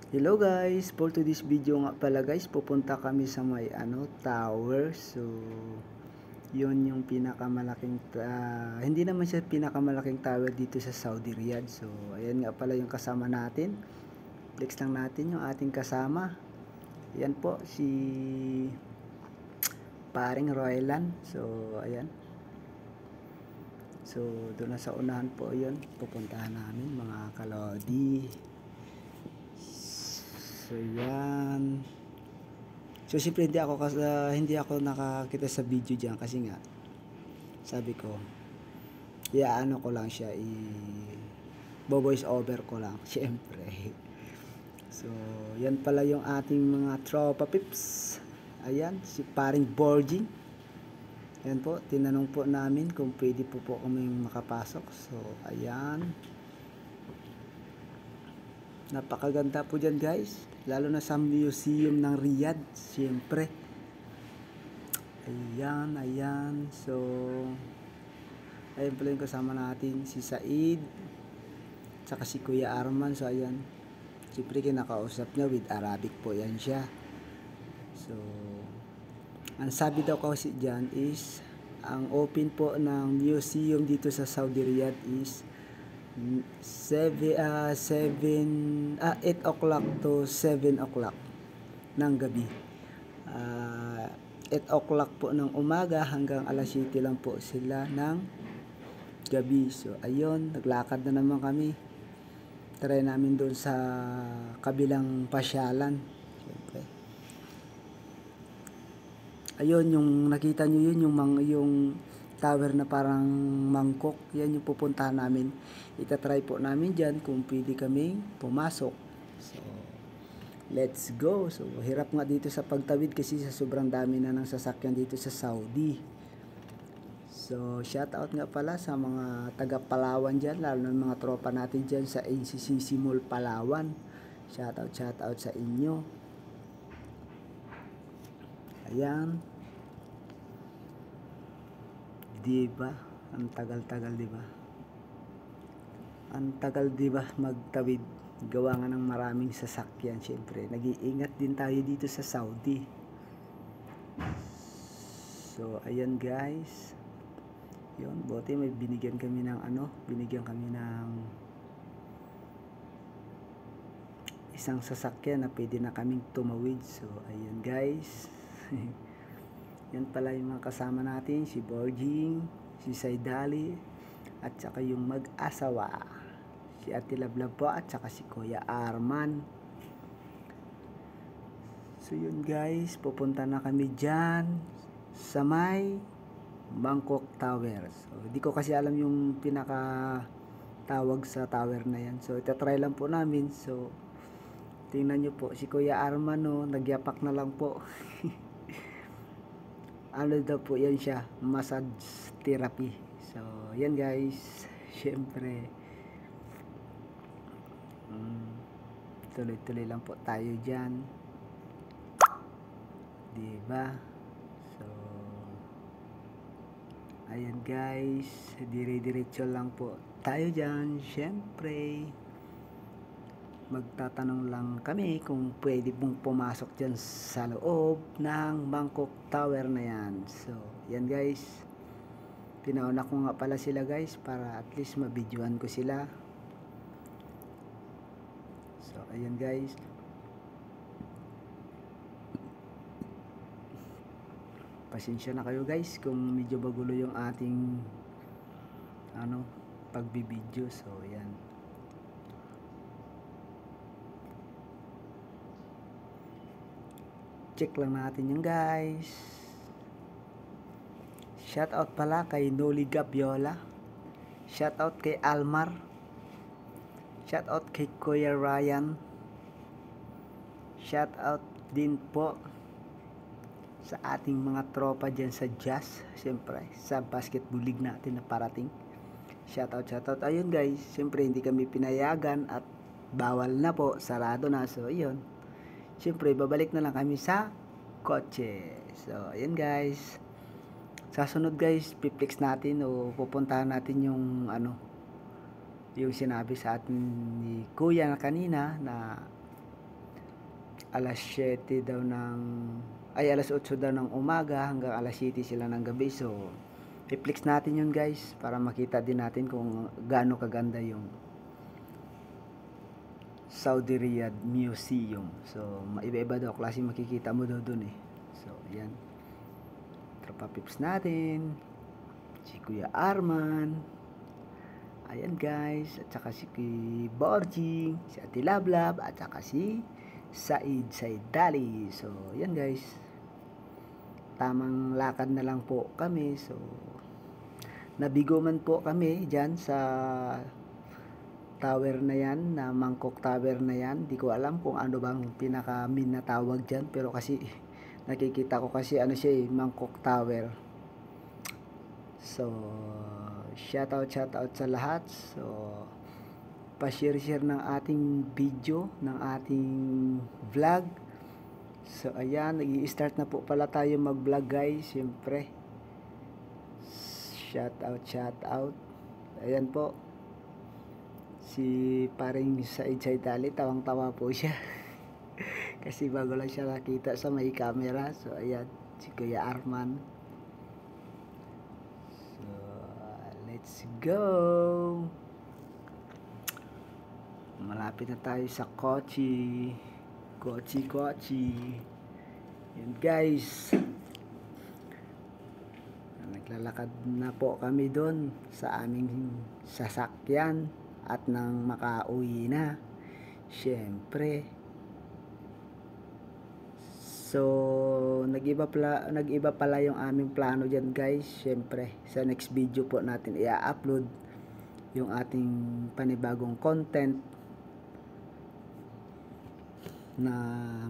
Hello guys, for today's video nga pala guys, pupunta kami sa may tower. So, yun yung pinakamalaking hindi naman siya pinakamalaking tower dito sa Saudi Riyadh. So, ayan nga pala yung kasama natin. Flex lang natin yung ating kasama. Ayan po si paring Roylan. So, ayan. So, doon na sa unahan po yun. Pupuntahan namin mga kalodi. So, yan. So, siyempre hindi ako nakakita sa video diyan kasi nga sabi ko, ano ko lang siya voice over ko lang, siyempre. So, yan pala yung ating mga tropa pips. Ayan, si paring Borging. Ayan po, tinanong po namin kung pwede po kami makapasok. So, ayan. Napakaganda po dyan guys, lalo na sa museum ng Riyadh, siyempre. Ayan. So, ayun pala yung kasama natin, si Said, saka si Kuya Arman. So, ayan. Siyempre, kinakausap niya with Arabic po yan siya. So, ang sabi daw kasi dyan is, ang open po ng museum dito sa Saudi Riyadh is 8 o'clock to 7 o'clock ng gabi. 8 o'clock po ng umaga hanggang alas 7 lang po sila ng gabi. So, ayun, naglakad na naman kami. Try namin doon sa kabilang pasyalan. Siyempre. Ayun, yung nakita nyo yun, yung tower na parang mangkok. Yan yung pupuntahan namin. Itatry po namin dyan kung pwede kaming pumasok. So, let's go. So, hirap nga dito sa pagtawid kasi sa sobrang dami na ng sasakyan dito sa Saudi. So, shout out nga pala sa mga taga Palawan dyan, lalo na mga tropa natin dyan sa NCCC Mall Palawan. Shout out sa inyo. Ayan. Diba? Ang tagal-tagal, diba? Ang tagal, diba, magtawid. Gawa nga ng maraming sasakyan, syempre. Nag-iingat din tayo dito sa Saudi. So, ayan guys. Yun, buti may binigyan kami ng isang sasakyan na pwede na kaming tumawid. So, ayan guys. Yan pala yung mga kasama natin, si Borging, si Saidali, at saka yung mag-asawa, si Ate Lablab po, at saka si Kuya Arman. So yun guys, pupunta na kami dyan sa may Bangkok Tower. So, di ko kasi alam yung pinaka tawag sa tower na yan. So, itatry lang po namin. So, tingnan nyo po, si Kuya Arman, no, nagyapak na lang po. Ano daw po yan siya, massage therapy. So, yan guys, syempre, tuloy-tuloy lang po tayo dyan. Diba? So, ayan guys, dire-diretso lang po tayo dyan. Syempre, magtatanong lang kami kung pwede pong pumasok dyan sa loob ng Bangkok Tower na yan. So, yan guys. Pinauna ko nga pala sila guys para at least mabidyoan ko sila. So, ayan guys. Pasensya na kayo guys kung medyo bagulo yung ating pagbibidyo. So, yan. Check lang natin yung guys. Shout out pala kay Noli Gabiola. Shout out kay Almar. Shout out kay Kuya Ryan. Shout out din po sa ating mga tropa dyan sa jazz. Siyempre, sa basketball league natin na parating. Shout out. Ayun guys, siyempre hindi kami pinayagan at bawal na po, sarado na. So, ayun. Siyempre, babalik na lang kami sa kotse. So, ayun guys. Sa sunod guys, piplex natin o pupuntahan natin yung yung sinabi sa atin ni Kuya na kanina na alas 7 daw ng alas 8 daw ng umaga hanggang alas 7 sila ng gabi. So i-flex natin yun guys para makita din natin kung gaano kaganda yung Saudi Riyadh Museum. So iba-iba daw klase makikita mo daw dun eh. So yan, tropa pips natin, si Kuya Arman, ayan guys, at saka si Borgie, si Ate Lablab, at saka si Said Dali. So yan guys, tamang lakad na lang po kami. So nabigo man po kami dyan sa tower na yan, na Mangkok Tower na yan. Di ko alam kung ano bang pinaka-min na tawag dyan, pero kasi nakikita ko kasi ano siya Mangkok Tower. So shout out sa lahat. So pa-share ng ating video, ng ating vlog. So ayan, nag-i-start na po pala tayo mag-vlog guys. Siyempre shout out. Ayan po, si paring Said Dali, tawang-tawa po siya kasi bago lang siya nakita sa may camera. So ayan, si Kuya Arman. So let's go. Malapit na tayo sa Kochi. Yan guys, naglalakad na po kami doon sa aming sasakyan at nang makauwi na syempre. So nag-iba pala yung aming plano dyan guys. Syempre sa next video po natin i-upload yung ating panibagong content na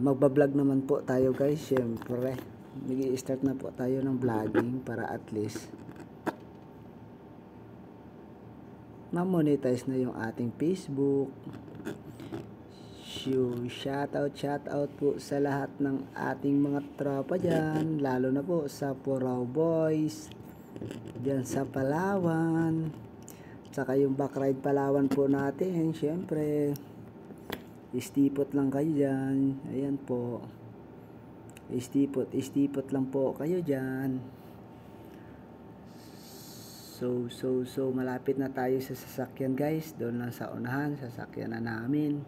magbablog naman po tayo guys. Syempre nag-i-start na po tayo ng vlogging para at least ma-monetize na yung ating Facebook. Shout out po sa lahat ng ating mga tropa dyan, lalo na po sa Puraw Boys dyan sa Palawan, saka yung backride Palawan po natin. Syempre istipot lang kayo dyan. Ayan po, istipot lang po kayo dyan. So malapit na tayo sa sasakyan guys. Doon lang sa unahan, sasakyan na namin.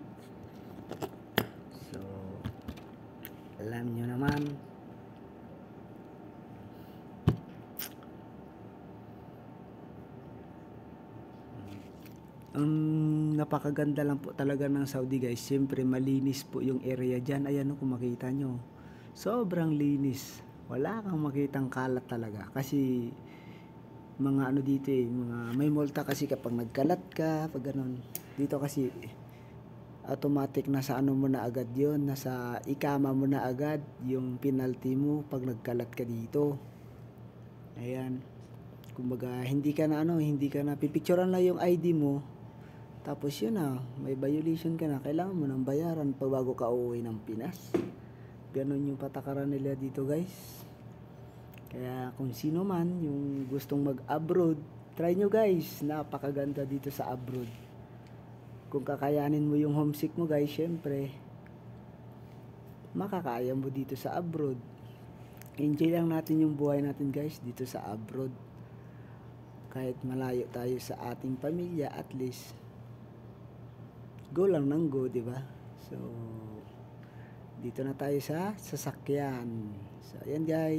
So alam nyo naman, napakaganda lang po talaga ng Saudi guys. Siyempre malinis po yung area dyan. Ayan o, kung makita nyo, sobrang linis. Wala kang makitang kalat talaga. Kasi mga ano dito mga may multa kasi kapag nagkalat ka, pag ganun. Dito kasi automatic nasa ano mo na agad yon, nasa ikama mo na agad yung penalty mo pag nagkalat ka dito. Ayan, kumbaga hindi ka na pipicturean lang yung ID mo, tapos yun na, may violation ka na, kailangan mo ng bayaran pag bago ka uuwi ng Pinas. Ganon yung patakaran nila dito guys. Kaya kung sino man yung gustong mag-abroad, try nyo guys, napakaganda dito sa abroad. Kung kakayanin mo yung homesick mo guys, syempre makakaya mo dito sa abroad. Enjoy lang natin yung buhay natin guys dito sa abroad. Kahit malayo tayo sa ating pamilya, at least go lang ng go, diba? So dito na tayo sa sasakyan. So ayan guys.